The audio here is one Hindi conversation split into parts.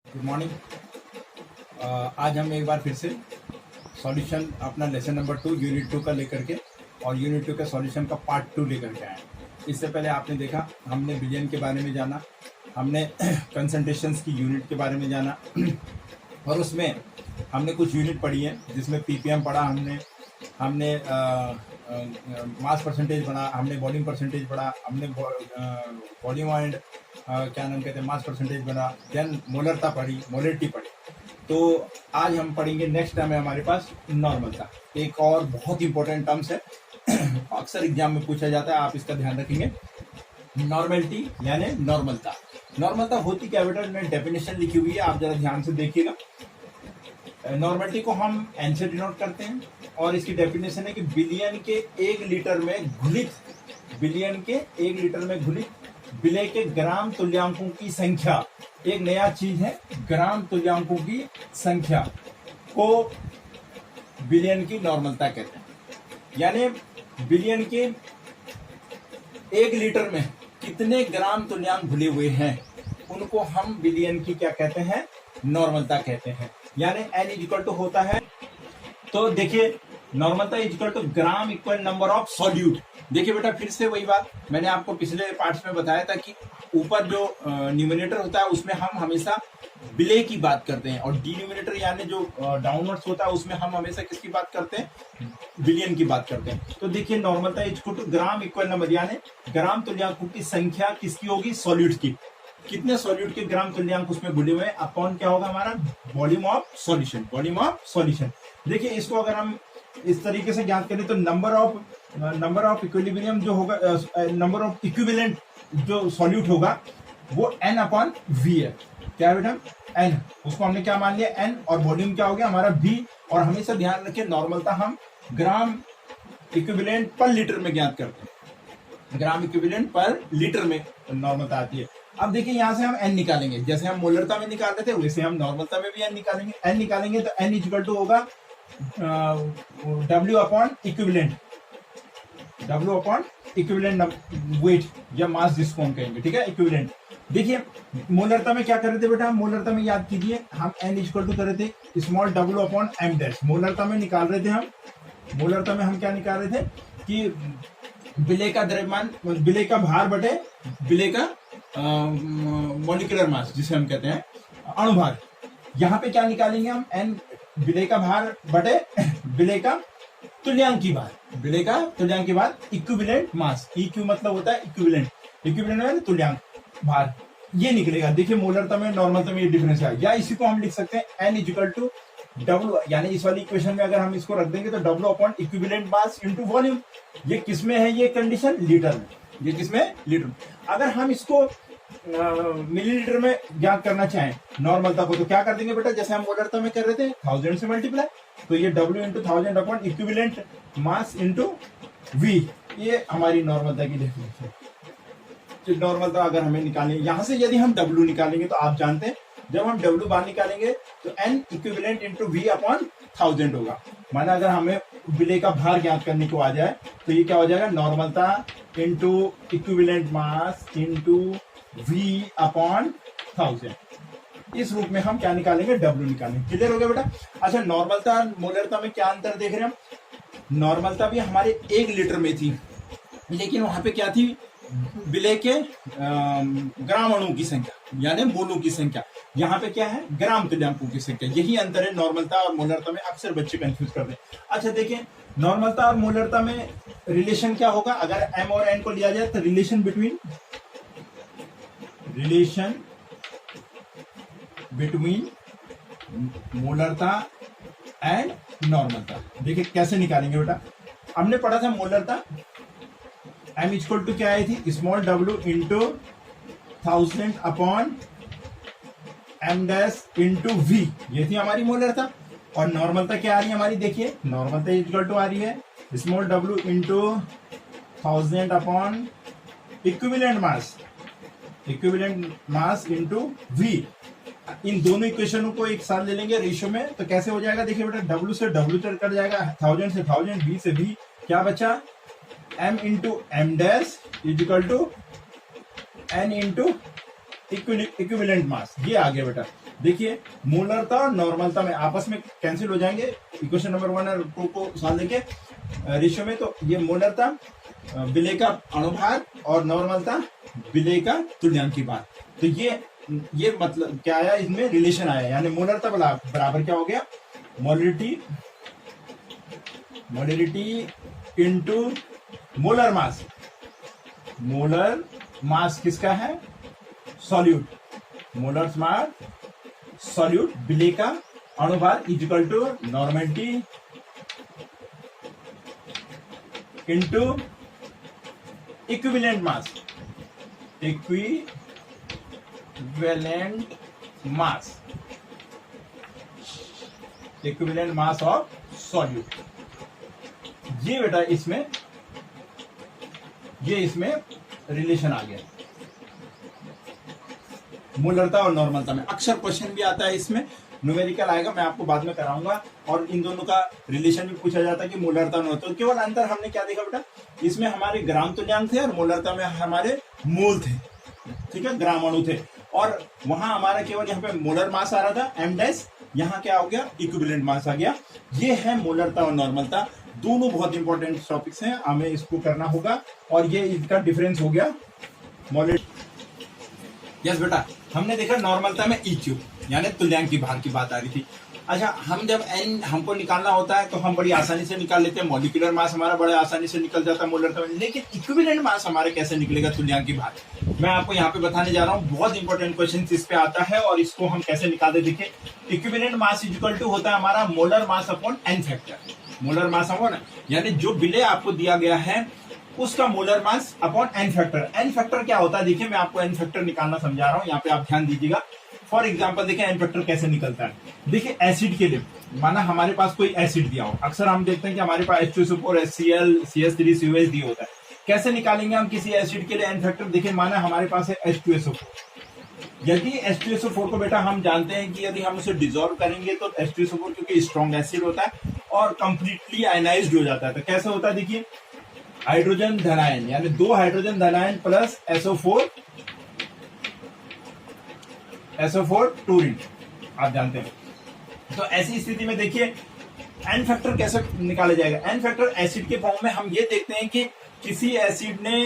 Good morning. आज हम एक बार फिर से सॉल्यूशन अपना लेसन नंबर 2 यूनिट 2 का लेकर के और यूनिट 2 के सॉल्यूशन का पार्ट 2 लेकर के आए। इससे पहले आपने देखा, हमने बिलियन के बारे में जाना, हमने कंसंट्रेशंस की यूनिट के बारे में जाना और उसमें हमने कुछ यूनिट पढ़ी है जिसमें पीपीएम पढ़ा, हमने मास परसेंटेज पढ़ा, हमने वॉल्यूम परसेंटेज पढ़ा, हमने वॉल्यूम एंड क्या नाम कहते हैं मास परसेंटेज पढ़ा, देन मोलरता पढ़ी, मोलरिटी पढ़ी। तो आज हम पढ़ेंगे, नेक्स्ट टाइम है हमारे पास नॉर्मलता। एक और बहुत इंपॉर्टेंट टर्म्स है अक्सर एग्जाम में पूछा जाता है, आप इसका ध्यान रखेंगे। नॉर्मलिटी यानी नॉर्मलता। नॉर्मलता होती क्या बेटा, मैंने डेफिनेशन लिखी हुई है, आप जरा ध्यान से देखिएगा। नॉर्मलिटी को हम एन से डिनोट करते हैं और इसकी डेफिनेशन है कि बिलियन के 1 लीटर में घुलित विलय के ग्राम तुल्यांकों की संख्या, एक नया चीज है ग्राम तुल्यांकों की संख्या को बिलियन की नॉर्मलता कहते हैं। यानी बिलियन के 1 लीटर में कितने ग्राम तुल्यांक घुले हुए हैं उनको हम बिलियन की क्या कहते हैं, नॉर्मलता कहते हैं। यानी n इक्वल टू होता है, तो देखिए नॉर्मलता equal to gram equal number of solute. देखिए बेटा, फिर से वही बात मैंने आपको पिछले पार्ट्स में बताया था कि ऊपर जो न्यूमिनेटर होता है उसमें हम हमेशा विलय की बात करते हैं और डिनोमिनेटर यानी जो डाउनवर्ड्स होता है उसमें हम हमेशा किसकी बात करते हैं, बिलियन की बात करते हैं। तो देखिए नॉर्मलता equal to gram equal number, यानी ग्राम तुल्यांकों की संख्या किसकी होगी, सॉल्यूट की। कितने सॉल्यूट के ग्राम तुल्यांक उसमें घुले हुए हैं अपॉन क्या होगा हमारा, वॉल्यूम ऑफ सॉल्यूशन। देखिए इसको अगर हम इस तरीके से ज्ञात करें तो नंबर ऑफ इक्विलिब्रियम जो होगा, नंबर ऑफ इक्विवेलेंट जो सॉल्यूट होगा वो n अपॉन v है। क्या है बेटा, n, उसको हमने क्या मान लिया n, और वॉल्यूम क्या हो गया हमारा v। और हमेशा ध्यान रखें नॉर्मलता हम ग्राम इक्विवेलेंट पर लीटर में ज्ञात करते हैं, ग्राम इक्विवेलेंट पर लीटर में नॉर्मलता आती है। अब देखिए यहां से हम n निकालेंगे, जैसे हम मोलरता में निकाल रहे थे वैसे हम नॉर्मलता में भी n निकालेंगे। n निकालेंगे तो n इक्वल टू होगा W अपॉन इक्विवेलेंट वेट या मास जिसको हम कहेंगे, ठीक है, इक्विवेलेंट। देखिए मोलरता में क्या कर रहे थे बेटा, मोलरता में याद कीजिए हम n इक्वल टू कर रहे थे small w upon m dash. मोलरता में निकाल रहे थे हम क्या निकाल रहे थे कि विलय का द्रव्यमान, विलय का भार बटे विलय का मॉलिक्यूलर मास जिसे हम कहते हैं अणुभार। यहाँ पे क्या निकालेंगे हम, n विलय का भार बटे विलय का तुल्यांक की भार, इक्विवेलेंट मास। EQ मतलब होता है इक्विवेलेंट मतलब तुल्यांक भार, ये निकलेगा। देखिए मोलरता में नॉर्मलता में ये डिफरेंस है, या इसी को हम लिख सकते हैं n इक्वल टू W, यानी इस वाली इक्वेशन में अगर हम इसको रख देंगे तो W upon equivalent mass into volume. ये किसमें है ये कंडीशन, लीटर में। ये किसमें, लीटर में। अगर हम इसको मिलीलीटर में ज्ञात करना चाहें नॉर्मलता को तो क्या कर देंगे बेटा, जैसे हम मोलरता में कर रहे थे 1000 से मल्टीप्लाई, तो ये W into 1000 upon equivalent mass into V, ये हमारी नॉर्मलता की डेफिनेशन है। नॉर्मलता अगर हमें निकालें, यहां से यदि हम W निकालेंगे तो आप जानते हैं जब हम W बाहर निकालेंगे तो N equivalent into V upon 1000 होगा। माना अगर हमें विलय का भार ज्ञात करने को आ जाए तो ये क्या हो जाएगा, नॉर्मलता into equivalent mass into V upon 1000। इस रूप में हम क्या निकालेंगे, W निकालेंगे। क्लियर हो गया बेटा। अच्छा, नॉर्मलता मोलरता में क्या अंतर देख रहे हैं हम, नॉर्मलता भी हमारे 1 लीटर में थी, लेकिन वहां पे क्या थी, विलय के ग्राम अणुओं की संख्या यानी मोलों की संख्या। यहाँ पे क्या है, ग्राम तुल्यांकों की संख्या। यही अंतर है नॉर्मलता और मोलरता में, अक्सर बच्चे कंफ्यूज करते हैं। अच्छा देखिए नॉर्मलता और मोलरता में रिलेशन क्या होगा, अगर m और n को लिया जाए तो रिलेशन बिटवीन मोलरता एंड नॉर्मलता। देखिए कैसे निकालेंगे बेटा, हमने पढ़ा था मोलरता m इक्वल टू क्या आई थी, small w into 1000 upon m dash into v, ये थी हमारी मोलरता। और नॉर्मलता क्या आ रही है हमारी, देखिए नॉर्मलता इक्वल टू आ रही है small w into 1000 upon equivalent mass into v। इन दोनों इक्वेशनों को एक साथ ले लेंगे रेशियो में तो कैसे हो जाएगा, देखिए बेटा W से W कट जाएगा, 1000 से 1000, V से V, क्या बचा, m into m dash is equal to n into equivalent mass. ये आ गया बेटा। देखिए मोलरता और नॉर्मलता में आपस में कैंसिल हो जाएंगे इक्वेशन नंबर 1 और 2 को सॉल्व देके रेशियो में। तो ये मोलरता विलेय का अणुभार और नॉर्मलता विलेय का तुल्यांकी भार। तो ये मतलब क्या आया, इसमें रिलेशन आया, यानी मोलरता बराबर क्या हो गया, molarity into molar mass. Molar mass किसका है, सॉल्यूट, मोलर मास सॉल्यूट विलेय का अणुभार equal to normality into equivalent mass, equivalent mass of solute. ये बेटा इसमें रिलेशन आ गया मोलरता और नॉर्मलता में। अक्सर क्वेश्चन भी आता है इसमें, न्यूमेरिकल आएगा, मैं आपको बाद में कराऊंगा, और इन दोनों का रिलेशन भी पूछा जाता है कि मोलरता में होता है। केवल अंतर हमने क्या देखा बेटा, इसमें हमारे ग्राम तुल्यांक थे और मोलरता में हमारे मोल थे, ठीक है, ग्राम अणु थे, और वहां हमारा केवल यहाँ पे मोलर मास आ रहा था एम डैश, यहाँ क्या हो गया, इक्विवेलेंट मास आ गया। ये है मोलरता और नॉर्मलता, दोनों बहुत इंपॉर्टेंट टॉपिक्स हैं, हमें इसको करना होगा। और ये इसका डिफरेंस हो गया मोलर। यस बेटा, हमने देखा नॉर्मलता में EQ यानी तुल्यांकी भार की बात आ रही थी। अच्छा, हम जब n हमको निकालना होता है तो हम बड़ी आसानी से निकाल लेते हैं, मॉलिक्यूलर मास हमारा बड़े आसानी से निकल जाता है मोलरता में, लेकिन इक्विवेलेंट मास हमारे कैसे निकलेगा तुल्यांकी भार, मैं आपको यहाँ पे बताने जा रहा हूँ। बहुत इंपॉर्टेंट क्वेश्चन इस पे आता है और इसको हम कैसे निकालते देखिए। इक्विवेलेंट मास इक्वल टू होता है हमारा molar mass upon n factor, molar mass upon, यानी जो विलेय आपको दिया गया है उसका molar mass upon n factor. n factor क्या होता है देखिए, मैं आपको n फैक्टर निकालना समझा रहा हूँ, यहाँ पे आप ध्यान दीजिएगा। फॉर एग्जांपल देखिए n फैक्टर कैसे निकलता है। देखिए एसिड के लिए, माना हमारे पास कोई एसिड दिया हो, अक्सर हम देखते हैं कि हमारे पास H2SO4 HCl CH3 COH दिया होता है। कैसे निकालेंगे हम किसी एसिड के लिए n फैक्टर, देखिए माना हमारे पास है H2SO4। यदि H2SO4 को बेटा हम जानते हैं कि यदि हम उसे डिजोल्व करेंगे तो H2SO4 क्योंकि स्ट्रॉन्ग एसिड होता है और कंप्लीटली आयनाइज्ड हो जाता है। तो कैसे होता है देखिए, हाइड्रोजन धनायन यानी 2 हाइड्रोजन धनायन प्लस SO4 टूरिन, आप जानते हैं। तो ऐसी स्थिति में देखिए एन फैक्टर कैसे निकाला जाएगा। एन फैक्टर एसिड के फॉर्म में हम ये देखते हैं कि किसी एसिड ने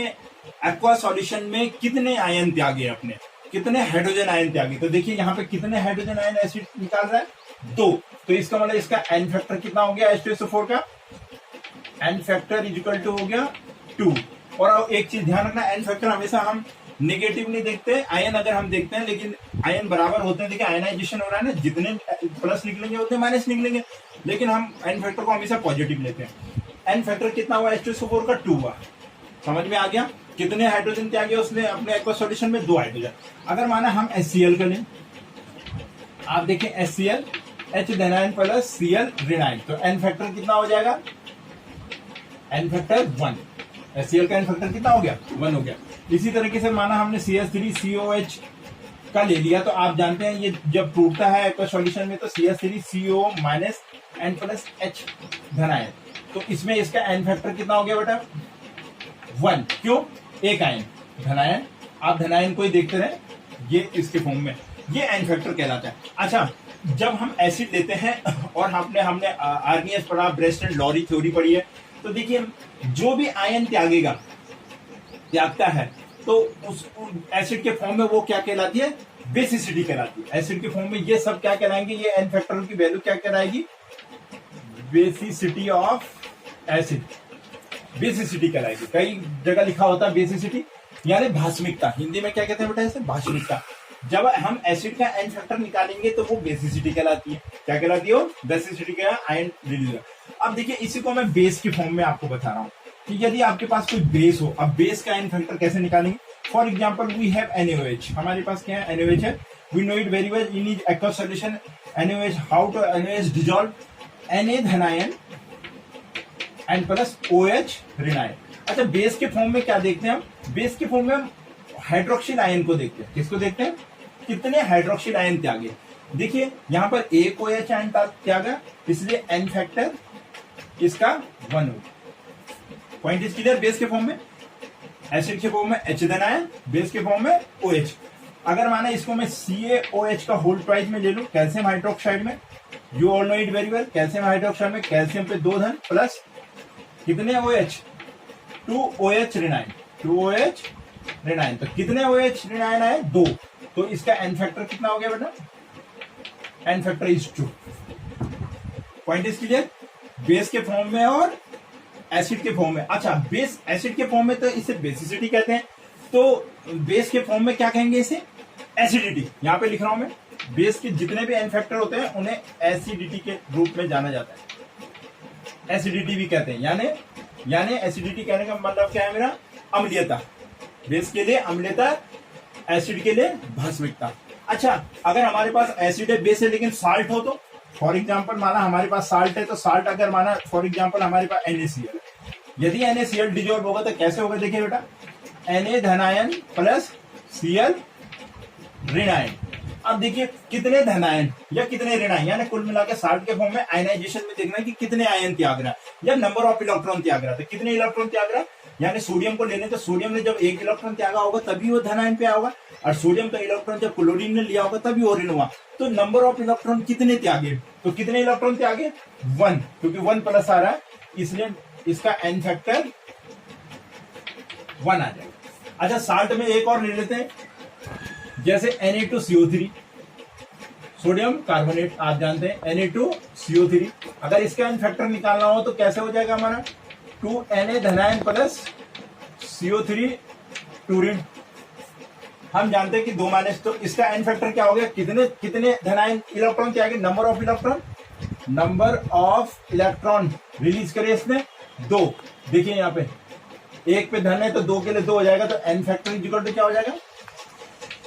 एक्वा सॉल्यूशन में कितने आयन त्यागे, अपने कितने हाइड्रोजन आयन त्यागे। तो देखिए यहाँ पे कितने हाइड्रोजन आयन एसिड निकाल रहा है, 2। तो इसका मतलब इसका एन फैक्टर कितना हो गया H2SO4 का, एन फैक्टर इक्वल टू हो गया 2। और एक चीज ध्यान रखना, एन फैक्टर हमेशा हम नेगेटिव नहीं देखते, आयन अगर हम देखते हैं, लेकिन आयन बराबर होते हैं। देखिए आयनाइजेशन हो रहा है ना, जितने प्लस निकलेंगे उतने माइनस निकलेंगे, लेकिन हम एन फैक्टर को हमेशा पॉजिटिव लेते हैं। एन फैक्टर कितना हुआ H2SO4 का 2 हुआ, समझ में आ गया। कितने हाइड्रोजन त्यागे उसने अपने एक्वा सॉल्यूशन में, 2 हाइड्रोजन। अगर माना हम HCl का लें, आप देखें HCl H धनायन प्लस Cl ऋणायन, तो एन फैक्टर कितना हो जाएगा, एन फैक्टर 1। HCl का एन फैक्टर कितना हो गया, 1 हो गया। इसी तरीके से माना हमने CH3COH का ले लिया, तो आप जानते हैं ये जब टूटता है एक्वा सॉल्यूशन में तो CH3CO minus N plus H धनायन, तो इसमें इसका एन फैक्टर कितना हो गया बेटा, 1। क्यों, एक आयन धनायन, आप धनायन को ही देखते रहे, ये इसके फॉर्म में, ये एन फैक्टर कहलाता है। अच्छा, जब हम एसिड लेते हैं और हमने आर्नियस पढ़ा, ब्रेस्ट एंड लॉरी थ्योरी पढ़ी है, तो देखिए जो भी आयन त्यागता है तो उस एसिड के फॉर्म में वो क्या कहलाती है, बेसिसिटी कहलाती है। एसिड के फॉर्म में ये सब क्या कहलाएंगे, ये एन फैक्टर की वैल्यू क्या कहलाएगी, बेसिसिटी ऑफ एसिड, बेसिसिटी कहलाएगी। कई जगह लिखा होता है बेसिसिटी यानी भास्मिकता, हिंदी में क्या कहते हैं बेटा इसे, भास्मिकता। जब हम एसिड का एन फैक्टर निकालेंगे तो वो बेसिसिटी कहलाती है। क्या कहलाती है, बेसिसिटी का आयन रिलीज। अब देखिए इसी को मैं बेस के फॉर्म में आपको बता रहा हूँ कि यदि आपके पास कोई बेस हो, अब बेस का एन फैक्टर कैसे निकालेंगे। For example we have NaOH, हमारे पास क्या है, NaOH है, we know it very well in is aqua solution. NaOH, how to NaOH dissolve, Na धनायन एन प्लस OH ऋणायन। अच्छा, बेस के फॉर्म में क्या देखते हैं हम, बेस के फॉर्म में हम हाइड्रोक्सिल आयन को देखते हैं। किसको देखते हैं, कितने हाइड्रोक्सिल आयन त्यागे। देखिए यहाँ पर एक OH आयन त्यागा, इसलिए एन फैक्टर इसका 1 हो। Point is clear. बेस के फॉर्म में एसिड के फॉर्म में H धनायन, बेस के फॉर्म में OH। अगर माना इसको मैं CaOH का होल ट्वाइस में ले लूं कैल्शियम हाइड्रोक्साइड में, you all know it very well, calcium hydroxide में कैल्शियम पे 2 धन प्लस कितने OH, 2OH ऋणायन, 2OH ऋणायन। तो कितने OH ऋणायन आए, 2। तो इसका एन फैक्टर कितना हो गया बेटा, n factor is 2। Point is clear. Base के फॉर्म में और एसिड के फॉर्म में। अच्छा, बेस एसिड के फॉर्म में तो इसे बेसिसिटी कहते हैं, तो बेस के फॉर्म में क्या कहेंगे इसे, एसिडिटी। यहां पे लिख रहा हूं मैं, बेस के जितने भी एन फैक्टर होते हैं उन्हें एसिडिटी के रूप में जाना जाता है, एसिडिटी भी कहते हैं। यानी एसिडिटी कहने का मतलब क्या है मेरा, अम्लीयता। बेस के लिए अम्लीयता, एसिड के लिए भस्मिकता। अच्छा, अगर हमारे पास एसिड है, बेस है, लेकिन साल्ट हो तो, फॉर एग्जाम्पल माना हमारे पास साल्ट है, तो साल्ट अगर माना फॉर एग्जाम्पल हमारे पास NaCl है, यदि NaCl डिजोल्व होगा तो कैसे होगा, देखिए बेटा, Na धनायन प्लस Cl ऋणायन। अब देखिए कितने धनायन या कितने ऋणायन, यानी कुल मिला के साल्ट के फॉर्म में आयनाइजेशन में देखना है कि कितने आयन त्याग रहा है या नंबर ऑफ इलेक्ट्रॉन त्याग रहा है। तो कितने इलेक्ट्रॉन त्याग रहा है, यानी सोडियम को लेने तो सोडियम ने जब 1 इलेक्ट्रॉन त्यागा होगा तभी वो धनायन पे होगा, और सोडियम का इलेक्ट्रॉन जब क्लोरीन ने लिया होगा तभी वो ऋण हुआ। तो नंबर ऑफ इलेक्ट्रॉन कितने त्यागे, तो कितने इलेक्ट्रॉन त्यागे, 1, क्योंकि 1 प्लस आ रहा है इसलिए इसका एन फैक्टर 1 आ जाएगा। अच्छा, साल्ट में एक और ले लेते हैं, जैसे Na2CO3, सोडियम कार्बोनेट आप जानते हैं, Na2CO3। अगर इसका एन फैक्टर निकालना हो तो कैसे हो जाएगा हमारा, 2Na धनायन प्लस CO3 2 ऋण। हम जानते हैं कि 2 माइनस, तो इसका एन फैक्टर क्या हो गया, कितने कितने धनायन इलेक्ट्रॉन क्या, number of electron, number of electron release करे इसने 2। देखिए यहाँ पे 1 पे धन है तो 2 के लिए 2 हो जाएगा, तो एन फैक्टर इजिकल टू क्या हो जाएगा,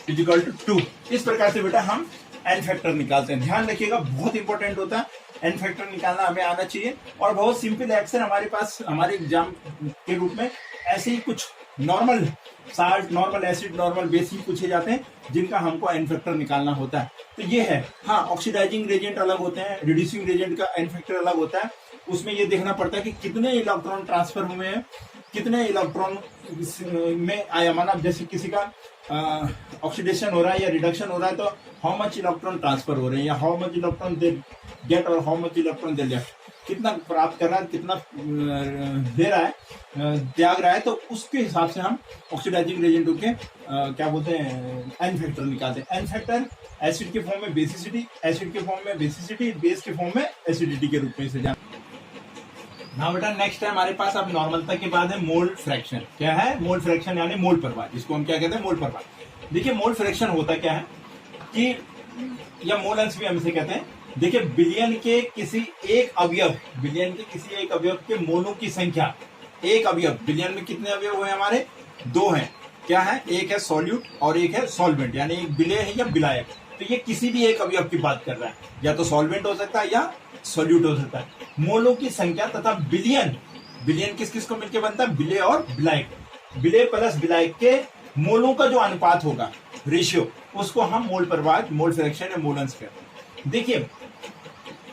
इजिकल टू 2। इस प्रकार से बेटा हम एन फैक्टर निकालते हैं। ध्यान रखिएगा, बहुत इंपॉर्टेंट होता है, एन फैक्टर निकालना हमें आना चाहिए। और बहुत सिंपल एक्शन हमारे पास हमारे एग्जाम के रूप में ऐसे ही कुछ normal salt, normal acid, normal base ही पूछे जाते हैं जिनका हमको एन फैक्टर निकालना होता है। तो ये है। हाँ, ऑक्सीडाइजिंग रेजेंट अलग होते हैं, रिड्यूसिंग रेजेंट का एन फैक्टर अलग होता है। उसमें ये देखना पड़ता है कि कितने इलेक्ट्रॉन ट्रांसफर हुए हैं, कितने इलेक्ट्रॉन में आया, माना जैसे किसी का ऑक्सीडेशन हो रहा है या रिडक्शन हो रहा है तो हाउ मच इलेक्ट्रॉन ट्रांसफर हो रहे हैं, या how much electron they get और how much electron they left, कितना प्राप्त कर रहा है, कितना दे रहा है, त्याग रहा है। तो उसके हिसाब से हम ऑक्सीडाइजिंग रेजेंटों के क्या बोलते हैं, एन फैक्टर निकालते हैं। एन फैक्टर एसिड के फॉर्म में बेसिसिटी, एसिड के फॉर्म में बेसिसिटी, बेस के फॉर्म में एसिडिटी के रूप में इसे जान। ना बेटा, नेक्स्ट है हमारे पास अब नॉर्मलता के बाद है मोल फ्रैक्शन। क्या है मोल फ्रैक्शन, यानी मोल प्रभाव, जिसको हम क्या कहते हैं, मोल प्रभाव। देखिए मोल फ्रैक्शन होता क्या है कि, या मोल अंश भी हम इसे कहते हैं। देखिए बिलियन के किसी एक अवयव, बिलियन के किसी एक अवयव के मोलों की संख्या, एक अवयव, बिलियन में कितने अवयव हुए हमारे, 2 हैं। क्या है, एक है सॉल्यूट और एक है सॉल्वेंट, यानी एक विलेय है या विलायक। तो ये किसी भी एक अवयव की बात कर रहा है, या तो सॉल्वेंट हो सकता है या सॉल्यूट हो सकता है। मोलों की संख्या तथा बिलियन, बिलियन किस किस को मिलकर बनता है, विलेय और विलायक। विलेय प्लस विलायक के मोलों का जो अनुपात होगा, रेशियो, उसको हम मोल प्रभाव, मोल फ्रैक्शन या मोल अंश कहते हैं। देखिए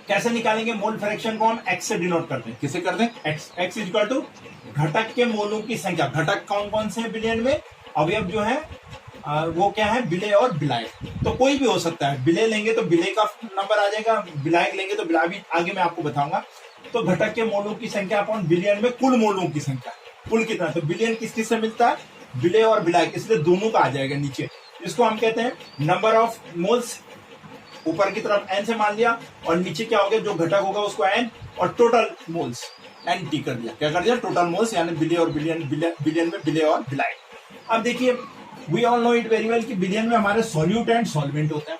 कैसे निकालेंगे मोल फ्रैक्शन को, हम एक्स से डिनोट करते हैं। किसे करते हैं, x. X is equal to घटक के मोलों की संख्या। घटक कौन कौन से हैं बिलियन में, अवयव जो है वो क्या है, विलेय और विलायक। तो कोई भी हो सकता है, विलेय लेंगे तो विलेय का नंबर आ जाएगा, विलायक लेंगे तो विलायक भी, आगे मैं आपको बताऊंगा। तो घटक के मोलों की संख्या अपॉन बिलियन में कुल मोलों की संख्या, कुल कितना, तो बिलियन किस किस से मिलता है, विलेय और विलायक, इसलिए दोनों का आ जाएगा नीचे। इसको हम कहते हैं नंबर ऑफ मोल्स, ऊपर की तरफ एन से मान लिया, और नीचे क्या हो गया, जो घटक होगा उसको एन, और टोटल मोल्स एन टी कर दिया। क्या कर दिया, टोटल मोल्स, यानी विलेय और बिलियन, बिलियन में विलेय और विलायक। अब देखिए we all know it very well कि बिलियन में हमारे सॉल्यूट एंड सॉल्वेंट होता है।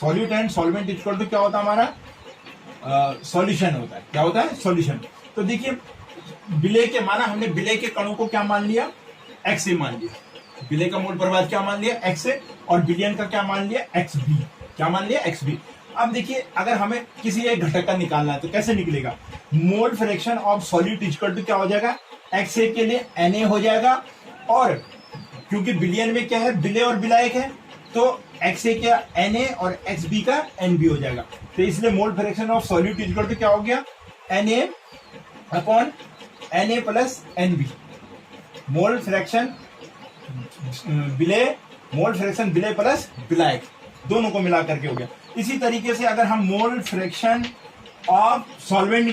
Solute and solvent equal to क्या होता है हमारा, सॉल्यूशन होता है। क्या होता है, सॉल्यूशन। तो देखिए विलेय के, माना हमने विलेय के कणों को क्या मान लिया, एक्स से मान लिया। विलेय का मोल प्रभाव क्या मान लिया, एक्स से, और बिलियन का क्या मान लिया, एक्स बी। क्या मान लिया, एक्स बी। अब देखिए अगर हमें किसी एक घटक का निकालना है तो कैसे निकलेगा, mole fraction of solute equal to क्या हो जाएगा, एक्स ए के लिए Na हो जाएगा, और क्योंकि बिलियन में क्या है, विलेय और विलायक है, तो एक्स ए का Na और एक्स बी का Nb हो जाएगा। तो इसलिए mole fraction of solute equal to क्या हो गया, Na upon Na plus Nb। Mole fraction विलेय मोल फ्रैक्शन विलय प्लस विलायक दोनों को मिला करके हो गया। इसी तरीके से अगर हम मोल फ्रैक्शन ऑफ सॉल्वेंट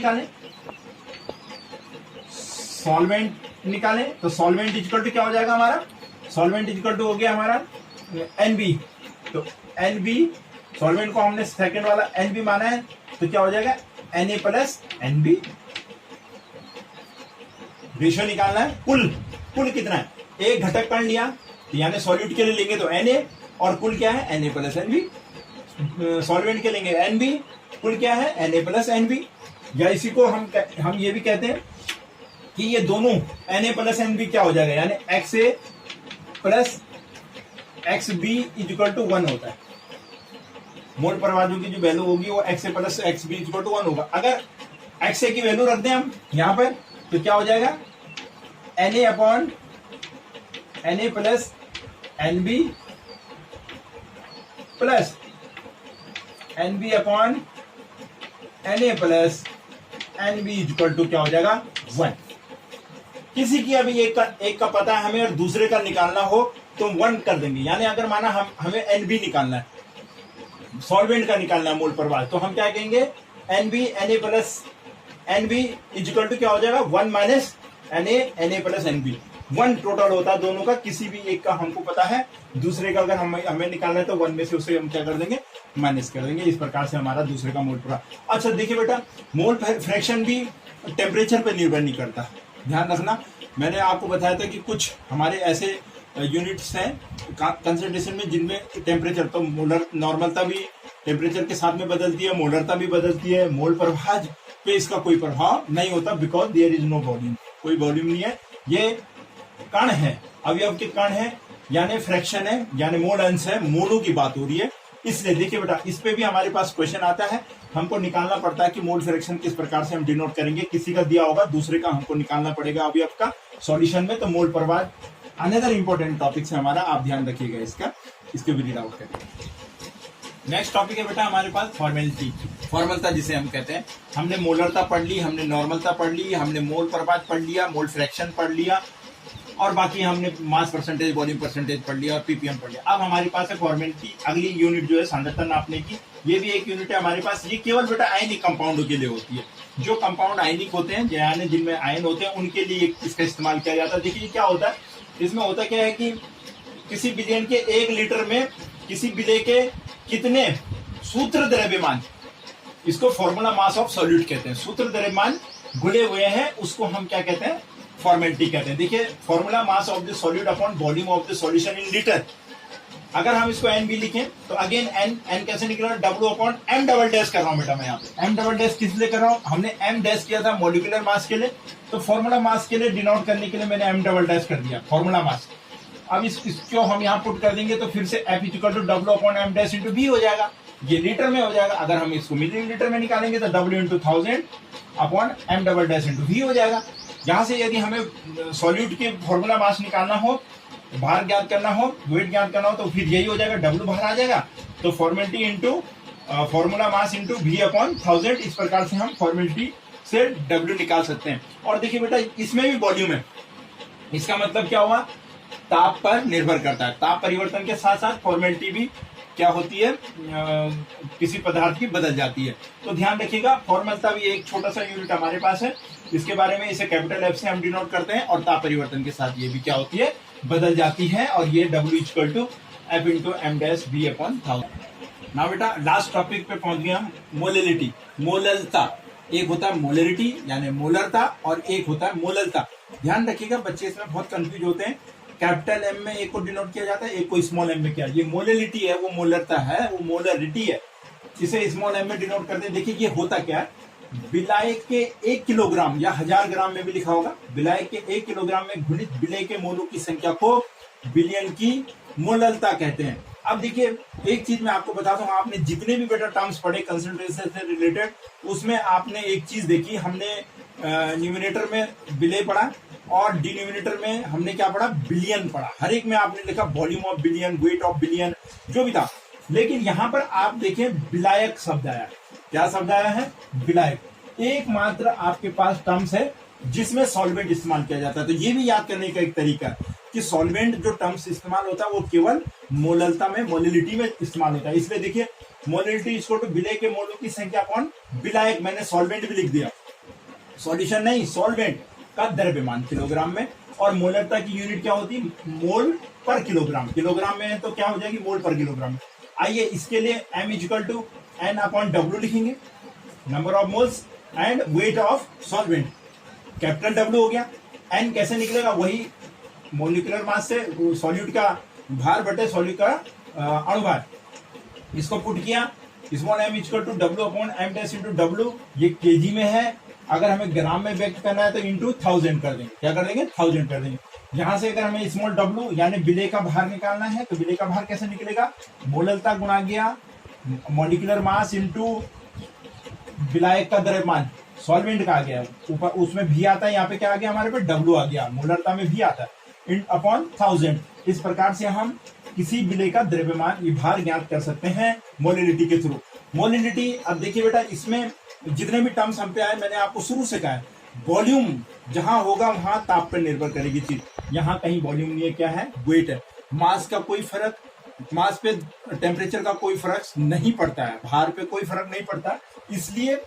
निकालें तो सॉल्वेंट इक्वल टू क्या हो जाएगा हमारा, सॉल्वेंट इक्वल टू हो गया हमारा NB। तो NB सॉल्वेंट को हमने सेकंड वाला NB माना है तो क्या हो जाएगा Na प्लस NB। रेशियो निकालना है, कुल कितना है, एक घटक कण लिया यानी सॉल्यूट के लिए लेंगे तो Na और कुल क्या है Na प्लस NB। सॉल्वेंट के लेंगे NB, कुल क्या है Na प्लस NB। या इसी को हम ये भी कहते हैं कि ये दोनों Na प्लस NB क्या हो जाएगा यानी XA plus XB equal to 1 होता है। मोल प्रवाह की जो वैल्यू होगी वो XA plus XB equal to 1 होगा। अगर XA की वैल्यू रख दें हम यहां पर तो क्या हो जाएगा Na upon Na plus NB plus NB upon Na plus NB equal to क्या हो जाएगा 1। किसी की अभी एक का पता है हमें और दूसरे का निकालना हो तो 1 कर देंगे। यानी अगर माना हमें NB निकालना है, सॉल्वेंट का निकालना है मोल प्रवाह, तो हम क्या कहेंगे NB Na plus NB equal to क्या हो जाएगा 1 minus Na plus NB। 1 total होता है दोनों का, किसी भी एक का हमको पता है, दूसरे का अगर हमें निकालना है तो 1 में से उसे हम क्या कर देंगे माइनस कर देंगे। इस प्रकार से हमारा दूसरे का मोल प्रवाह। अच्छा देखिए बेटा, मोल फ्रैक्शन भी टेम्परेचर पर निर्भर नहीं करता, ध्यान रखना। मैंने आपको बताया था कि कुछ हमारे ऐसे यूनिट्स हैं कंसंट्रेशन में जिनमें टेम्परेचर, तो मोलर नॉर्मलता भी टेम्परेचर के साथ में बदलती है, मोलरता भी बदलती है। मोल प्रवाह पे इसका कोई प्रभाव नहीं होता because there is no volume, कोई वॉल्यूम नहीं है। ये कण है, अवयव के कण है यानी फ्रैक्शन है यानी मोल अंश है, मोलों की बात हो रही है। इसलिए देखिए बेटा, इस पे भी हमारे पास क्वेश्चन आता है, हमको निकालना पड़ता है कि मोल फ्रैक्शन किस प्रकार से हम डिनोट करेंगे। किसी का दिया होगा, दूसरे का हमको निकालना पड़ेगा अवयव का सॉल्यूशन में। तो मोल प्रवाह अनदर इंपॉर्टेंट टॉपिक है हमारा, आप ध्यान रखिएगा इसके भी रीड आउट करेंगे। नेक्स्ट टॉपिक है बेटा हमारे पास फॉर्मेलिटी, फॉर्मलता जिसे हम कहते हैं। हमने मोलरता पढ़ ली, हमने नॉर्मलता पढ़ ली, हमने मोल प्रवाह पढ़ लिया, मोल फ्रैक्शन पढ़ लिया और बाकी हमने मास परसेंटेज, वॉल्यूम परसेंटेज पढ़ लिया और पीपीएम पढ़ लिया। अब हमारे पास है फॉर्मेलिटी, अगली यूनिट जो है सांद्रता नापने की। ये भी एक यूनिट है हमारे पास। ये केवल बेटा आयनिक कंपाउंडों के लिए होती है। जो कंपाउंड आयनिक होते हैं यानी जिनमें आयन होते हैं उनके लिए इसका इस्तेमाल किया जाता है। देखिए क्या होता है, इसमें होता क्या है कि किसी विलयन के 1 लीटर में किसी विलय के कितने सूत्र द्रव्यमान, इसको फॉर्मूला मास ऑफ सॉल्यूट कहते हैं। सूत्र द्रव्यमान घुले हुए हैं उसको हम क्या कहते हैं, फॉर्मेलिटी कहते हैं। देखिए formula mass of the solute upon volume of the solution in litre. अगर हम इसको एन भी लिखें तो अगेन एन कैसे निकल रहा है, W upon M double dash कर रहा हूं बेटा मैं यहाँ पे। एम डबल डैश किस लिए कर रहा हूं, हमने एम डैश किया था मॉलिक्यूलर मास के लिए, तो फॉर्मूला मास के लिए डिनोट करने के लिए मैंने एम डबल डैश कर दिया फॉर्मूला मास। अब इसको हम यहाँ पुट कर देंगे तो फिर से F equal to W upon M dash into B हो जाएगा। ये लीटर में हो जाएगा। अगर हम इसको मिलीलीटर में निकालेंगे तो W into 1000 upon M double dash into V हो जाएगा। यहाँ से यदि हमें सॉल्यूट के फॉर्मूला मास निकालना हो, भार ज्ञात करना हो, वेट ज्ञात करना हो तो फिर यही हो जाएगा, डब्ल्यू बाहर आ जाएगा तो formality into formula mass into V upon 1000। इस प्रकार से हम फॉर्मेलिटी से डब्ल्यू निकाल सकते हैं। और देखिए बेटा इसमें भी वॉल्यूम है, इसका मतलब क्या हुआ, ताप पर निर्भर करता है। ताप परिवर्तन के साथ साथ फॉर्मेलिटी भी क्या होती है, किसी पदार्थ की बदल जाती है। तो ध्यान रखिएगा, फॉर्मलता भी एक छोटा सा यूनिट हमारे पास है, इसके बारे में इसे कैपिटल एफ से हम डिनोट करते हैं। और ताप परिवर्तन के साथ ये भी क्या होती है, बदल जाती है। और ये W equal to F into M dash B upon 1000। ना बेटा लास्ट टॉपिक पे पहुंच गए हम, मोलैलिटी, मोललता। एक होता है मोलरिटी यानी मोलरता और एक होता है मोललता। ध्यान रखिएगा बच्चे इसमें बहुत कंफ्यूज होते हैं। कैपिटल एम में एक को डिनोट किया जाता है, एक को स्मॉल एम में किया। ये मोलैलिटी है, वो मोलरता है, वो मोलरिटी है, इसे स्मॉल एम में डिनोट करते हैं। देखिए ये होता क्या है, विलायक के 1 किलोग्राम या 1000 ग्राम में भी लिखा होगा, विलायक के 1 किलोग्राम में घुलित विलय के मोलों की संख्या को बिलियन की मोललता कहते हैं। अब देखिए एक चीज मैं आपको बताता हूँ, आपने जितने भी बेटा टर्म्स पढ़े कंसंट्रेशन से रिलेटेड, उसमें आपने एक चीज देखी, हमने न्यूमिनेटर में विलय पढ़ा और डिनोमिनेटर में हमने क्या पढ़ा, बिलियन पढ़ा। हर एक में आपने लिखा volume of billion, weight of billion, जो भी था। लेकिन यहां पर आप देखें विलायक शब्द आया। क्या शब्द आया है, विलायक। एकमात्र आपके पास टर्म्स है जिसमें सॉल्वेंट इस्तेमाल किया जाता है। तो ये भी याद करने का एक तरीका है। कि सॉल्वेंट जो टर्म्स इस्तेमाल होता है वो केवल मोलरता में, मोलिलिटी में इस्तेमाल होता है। इसलिए देखिए मोलिलिटी इक्वल टू विलय के मोलों की संख्या अपॉन विलायक, मैंने सॉल्वेंट भी लिख दिया, सॉल्यूशन नहीं, सॉल्वेंट का द्रव्यमान किलोग्राम में, और मोलरता की यूनिट क्या होती है, मोल पर किलोग्राम, किलोग्राम में है तो क्या हो जाएगी, मोल पर किलोग्राम। आइए इसके लिए m equal to n upon W लिखेंगे, number of moles and weight of solvent, capital W हो गया। n कैसे निकलेगा, वही मोलिकुलर मास से सॉल्यूट का भार बटे सॉल्यूट का अणुभार, इसको पुट किया, small m equal to W upon m dash into W, ये केजी में है, अगर हमें ग्राम में व्यक्त करना है तो इंटू 1000 कर देंगे, क्या कर देंगे, 1000 कर देंगे। यहां से अगर हमें स्मॉल w यानी विलय का भार निकालना है तो विलय का भार कैसे निकलेगा, मोलरता गुणा गया मॉलिक्यूलर मास इंटू विलायक का द्रव्यमान, सॉल्वेंट का आ गया, ऊपर उसमें भी आता है, यहाँ पे क्या आ गया हमारे पे, w आ गया, मोलरता में भी आता है, अपॉन 1000। इस प्रकार से हम किसी विलय का द्रव्यमान भार ज्ञात कर सकते हैं मोलिलिटी के थ्रू। मोलिलिटी, अब देखिए बेटा इसमें जितने भी टर्म्स हम पे आए, मैंने आपको शुरू से कहा है, वॉल्यूम जहां होगा वहां ताप पर निर्भर करेगी चीज, यहाँ कहीं वॉल्यूम नहीं है, क्या है, वेट है। मास का कोई फर्क, मास पे टेम्परेचर का कोई फर्क नहीं पड़ता है, भार पे कोई फर्क नहीं पड़ता, इसलिए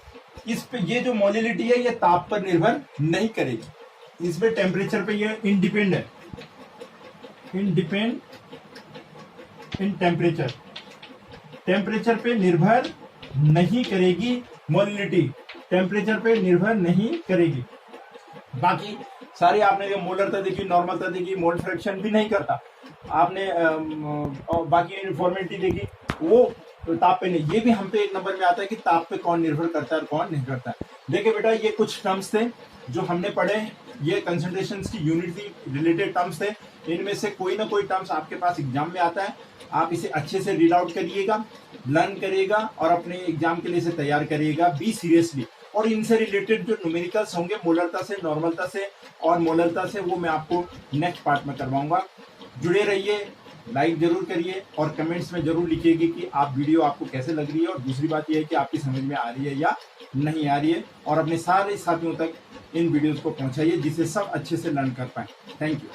इस पे ये जो मोलिलिटी है ये ताप पर निर्भर नहीं करेगी, इस पे टेम्परेचर पे ये इंडिपेंड है, इंडिपेंड इन टेम्परेचर, टेम्परेचर पे निर्भर नहीं करेगी मोलिलिटी, टेम्परेचर पे निर्भर नहीं करेगी। बाकी सारी आपने जो मोलरता देखी, नॉर्मलता देखी, मोल फ्रैक्शन भी नहीं करता आपने, और बाकी यूनिफॉर्मिटी देखी, वो ताप पे नहीं। ये भी हम पे एक नंबर में आता है कि ताप पे कौन निर्भर करता है और कौन नहीं करता है। देखिए बेटा ये कुछ टर्म्स थे जो हमने पढ़े, ये कंसंट्रेशन की यूनिट थी, रिलेटेड टर्म्स थे, इनमें से कोई ना कोई टर्म्स आपके पास एग्जाम में आता है, आप इसे अच्छे से रीड आउट करिएगा, लर्न करिएगा और अपने एग्जाम के लिए इसे तैयार करिएगा, बी सीरियसली। और इनसे रिलेटेड जो न्यूमेरिकल्स होंगे मोलरता से, नॉर्मलता से और मोलरता से, वो मैं आपको नेक्स्ट पार्ट में करवाऊंगा। जुड़े रहिए, लाइक जरूर करिए और कमेंट्स में जरूर लिखिएगा कि आप वीडियो आपको कैसे लग रही है, और दूसरी बात यह है कि आपकी समझ में आ रही है या नहीं आ रही है, और अपने सारे साथियों तक इन वीडियोस को पहुंचाइए जिससे सब अच्छे से लर्न कर पाए। Thank you.